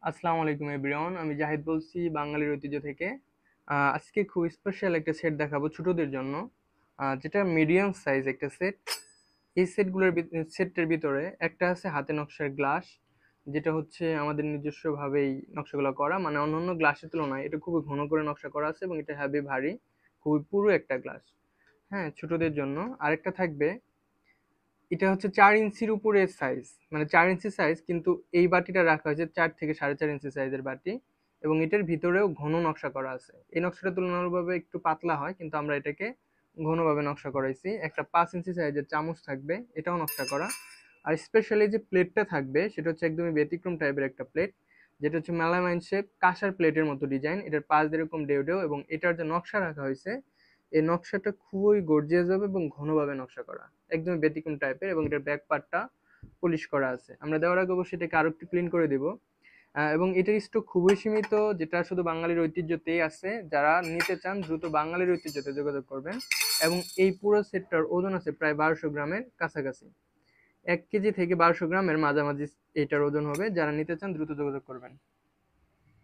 আসসালামু আলাইকুম এভরিওয়ান, আমি জাহিদ বলছি বাঙালির ঐতিহ্য থেকে। আজকে খুব স্পেশাল একটা সেট দেখাবো ছোটদের জন্য, যেটা মিডিয়াম সাইজ একটা সেট। এই সেটের ভিতরে একটা আছে হাতে নকশার গ্লাস, যেটা হচ্ছে আমাদের নিজস্ব ভাবেই নকশাগুলো করা, মানে অন্যান্য গ্লাসের তুলনায় এটা খুবই ঘন করে নকশা করা আছে এবং এটা হ্যাভি ভারী, খুবই পুরো একটা গ্লাস। হ্যাঁ, ছোটদের জন্য। আরেকটা থাকবে, এটা হচ্ছে 4 ইঞ্চির উপরে সাইজ, মানে 4 ইঞ্চি সাইজ, কিন্তু এই বাটিটা রাখা হয়েছে 4 থেকে 4.5 ইঞ্চি সাইজের বাটি, এবং এটার ভিতরেও ঘন নকশা করা আছে। এই নকশাটা তুলনামূলকভাবে একটু পাতলা হয়, কিন্তু আমরা এটাকে ঘনভাবে নকশা করাইছি। একটা 5 ইঞ্চি সাইজের চামচ থাকবে, এটাও নকশা করা। আর স্পেশালি যে প্লেটটা থাকবে সেটা হচ্ছে একদমই ব্যতিক্রম টাইপের একটা প্লেট, যেটা হচ্ছে মেলামাইন শেপ, কাঁসার প্লেটের মতো ডিজাইন। এটার পাশ দিয়ে এরকম ডেউ ডেউ, এবং এটার যে নকশা রাখা হয়েছে এই নকশাটা খুবই গর্জিয়াস হবে এবং ঘনভাবে নকশা করা, একদম ব্যতিক্রম টাইপের। এবং এটার ব্যাক পার্টটা পলিশ করা আছে, আমরা দেওয়ার আগে অবশ্যই এটাকে আরো একটু ক্লিন করে দিব। এবং এটার স্টক খুবই সীমিত, যেটা শুধু বাঙালির ঐতিহ্যতেই আছে। যারা নিতে চান দ্রুত বাঙালির ঐতিহ্যতে যোগাযোগ করবেন। এবং এই পুরো সেটটার ওজন আছে প্রায় 1200 গ্রামের কাছাকাছি। 1 কেজি থেকে 1200 গ্রামের মাঝামাঝি এটার ওজন হবে। যারা নিতে চান দ্রুত যোগাযোগ করবেন।